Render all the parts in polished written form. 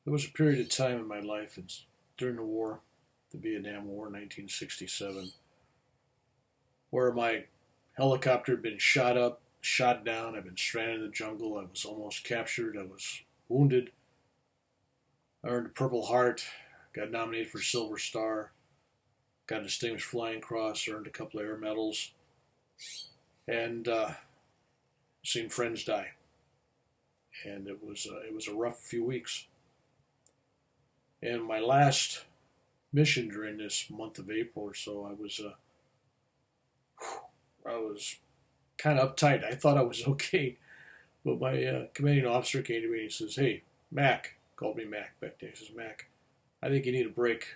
There was a period of time in my life, it's during the war, the Vietnam War, 1967, where my helicopter had been shot up, shot down. I've been stranded in the jungle. I was almost captured. I was wounded. I earned a Purple Heart, got nominated for Silver Star, got a Distinguished Flying Cross, earned a couple of air medals, and seen friends die. And it was a rough few weeks. And my last mission during this month of April or so, I was kind of uptight. I thought I was okay, but my commanding officer came to me and he says, "Hey, Mac," called me Mac back then. He says, "Mac, I think you need a break.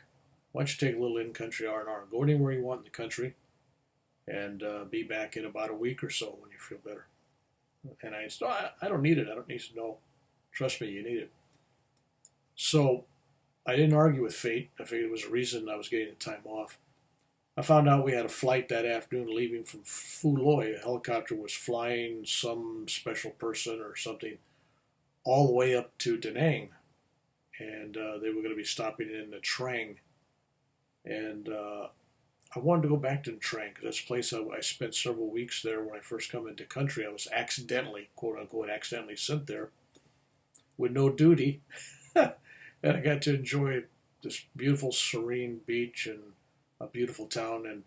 Why don't you take a little in-country R&R? Go anywhere you want in the country, and be back in about a week or so when you feel better." And I said, "Oh, I don't need it. I don't need to know. Trust me, you need it." So I didn't argue with fate. I figured it was a reason I was getting the time off. I found out we had a flight that afternoon leaving from Phu Loy. A helicopter was flying some special person or something all the way up to Da Nang, and they were going to be stopping in the Trang. And I wanted to go back to the Trang because that's a place I spent several weeks there when I first come into the country. I was accidentally, quote unquote, accidentally sent there with no duty. And I got to enjoy this beautiful, serene beach and a beautiful town. And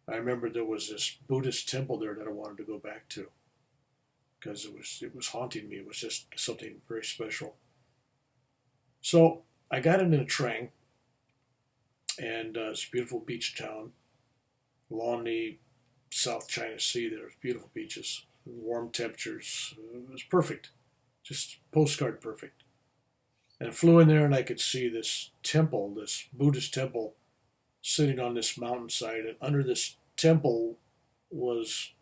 I remember there was this Buddhist temple there that I wanted to go back to because it was haunting me. It was just something very special. So I got into the Trang, and it's a beautiful beach town along the South China Sea. There's beautiful beaches, warm temperatures. It was perfect, just postcard perfect. And I flew in there and I could see this temple, this Buddhist temple, sitting on this mountainside. And under this temple was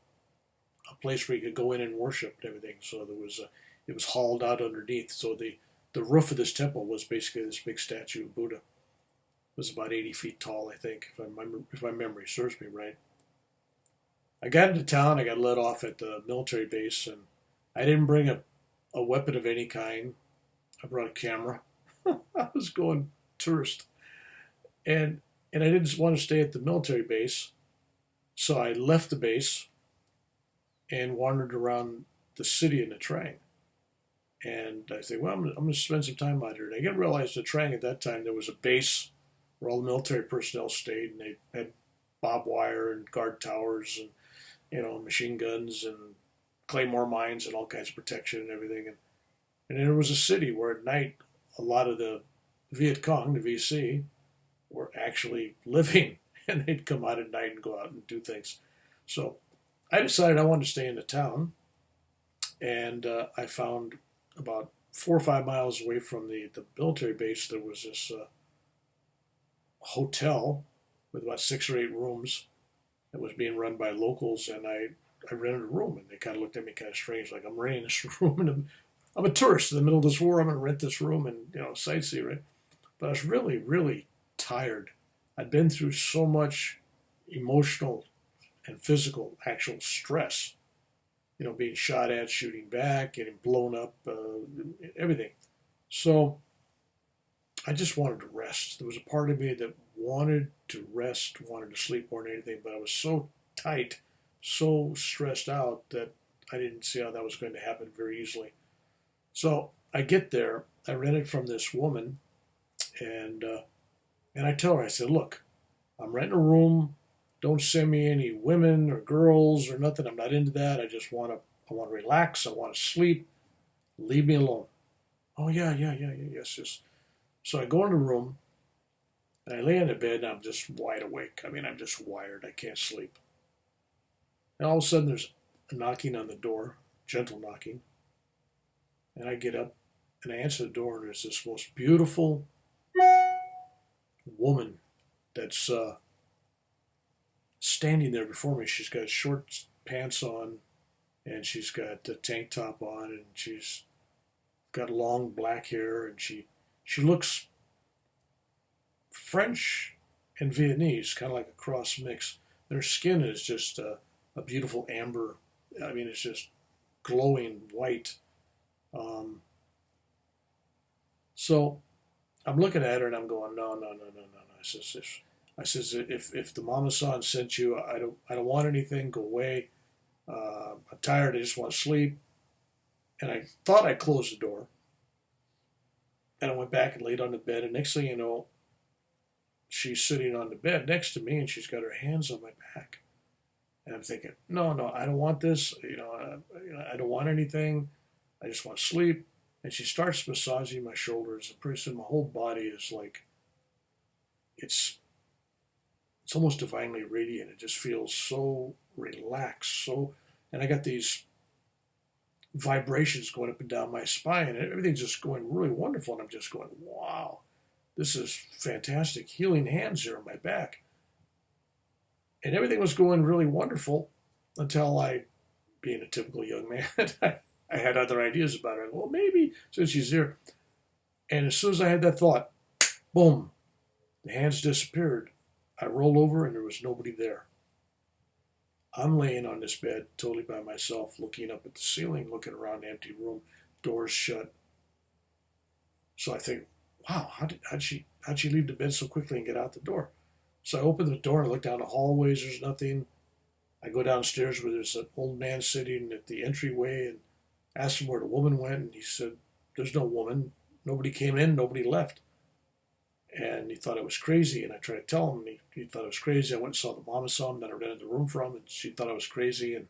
a place where you could go in and worship and everything. So it was hauled out underneath. So the roof of this temple was basically this big statue of Buddha. It was about 80 feet tall, I think, if my memory serves me right. I got into town. I got let off at the military base, and I didn't bring a weapon of any kind. I brought a camera. I was going tourist, and I didn't want to stay at the military base, so I left the base and wandered around the city in the Trang. And I said, well, I'm going to spend some time out here. And I didn't realize the Trang at that time there was a base where all the military personnel stayed, and they had barbed wire and guard towers and machine guns and claymore mines and all kinds of protection and everything. And there was a city where at night a lot of the Viet Cong, the VC, were actually living, and they'd come out at night and go out and do things. So I decided I wanted to stay in the town, and I found about 4 or 5 miles away from the military base there was this hotel with about 6 or 8 rooms that was being run by locals, and I rented a room, and they kind of looked at me kind of strange, like I'm renting this room, and I'm a tourist in the middle of this war. I'm going to rent this room and sightsee, right? But I was really, really tired. I'd been through so much emotional and physical actual stress, being shot at, shooting back, getting blown up, everything. So I just wanted to rest. There was a part of me that wanted to rest, wanted to sleep more than anything, but I was so tight, so stressed out that I didn't see how that was going to happen very easily. So I get there, I rent it from this woman, and I tell her, I said, look, I'm renting a room. Don't send me any women or girls or nothing. I'm not into that. I want to relax. I want to sleep. Leave me alone. Oh yeah, yes, yes. So I go in the room and I lay in the bed and I'm just wide awake. I mean, I'm just wired. I can't sleep. And all of a sudden there's a knocking on the door, gentle knocking. And I get up and I answer the door, and there's this most beautiful woman that's standing there before me. She's got short pants on, and she's got a tank top on, and she's got long black hair, and she looks French and Vietnamese, kind of like a cross mix. And her skin is just a beautiful amber. I mean, it's just glowing white. So I'm looking at her and I'm going, no, no, no, no, no, no. I says, if the mama san sent you, I don't want anything. Go away. I'm tired. I just want to sleep. And I thought I closed the door. And I went back and laid on the bed. And next thing you know, she's sitting on the bed next to me, and she's got her hands on my back. And I'm thinking, no, no, I don't want this. I don't want anything. I just want to sleep. And she starts massaging my shoulders. And pretty soon, my whole body is like, it's almost divinely radiant. It just feels so relaxed. And I got these vibrations going up and down my spine, and everything's just going really wonderful. And I'm just going, wow, this is fantastic. Healing hands here on my back. And everything was going really wonderful until I, being a typical young man, I had other ideas about it. Well, maybe since she's here. And as soon as I had that thought, boom, the hands disappeared. I rolled over and there was nobody there. I'm laying on this bed totally by myself, looking up at the ceiling, looking around the empty room, doors shut. So I think, wow, how'd she leave the bed so quickly and get out the door? So I open the door and look down the hallways. There's nothing. I go downstairs where there's an old man sitting at the entryway and asked him where the woman went. And he said, there's no woman. Nobody came in. Nobody left. And he thought I was crazy. And I tried to tell him. And he thought I was crazy. I went and saw the mama saw him that I rented the room from. And she thought I was crazy. And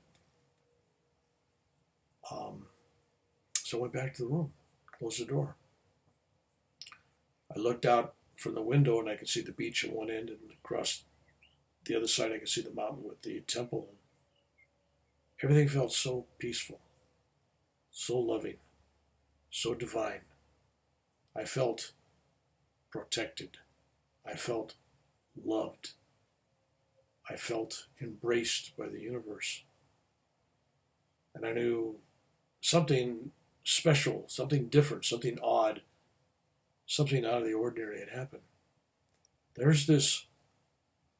so I went back to the room, closed the door. I looked out from the window and I could see the beach at one end, and across the other side I could see the mountain with the temple. Everything felt so peaceful, so loving, so divine. I felt protected. I felt loved. I felt embraced by the universe. And I knew something special, something different, something odd, something out of the ordinary had happened. There's this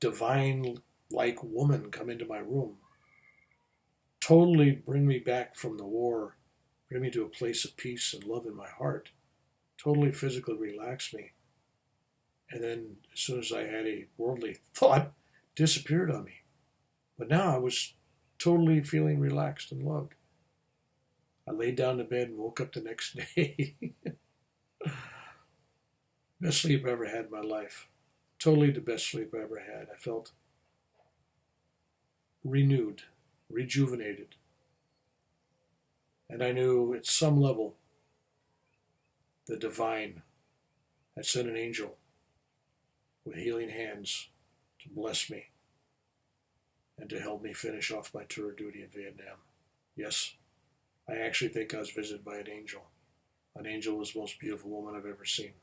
divine-like woman come into my room, totally bring me back from the war, bring me to a place of peace and love in my heart, totally physically relax me. And then as soon as I had a worldly thought, disappeared on me. But now I was totally feeling relaxed and loved. I laid down in bed and woke up the next day. Best sleep I ever had in my life. Totally the best sleep I ever had. I felt renewed, rejuvenated. And I knew at some level the divine had sent an angel with healing hands to bless me and to help me finish off my tour of duty in Vietnam. Yes, I actually think I was visited by an angel. An angel was the most beautiful woman I've ever seen.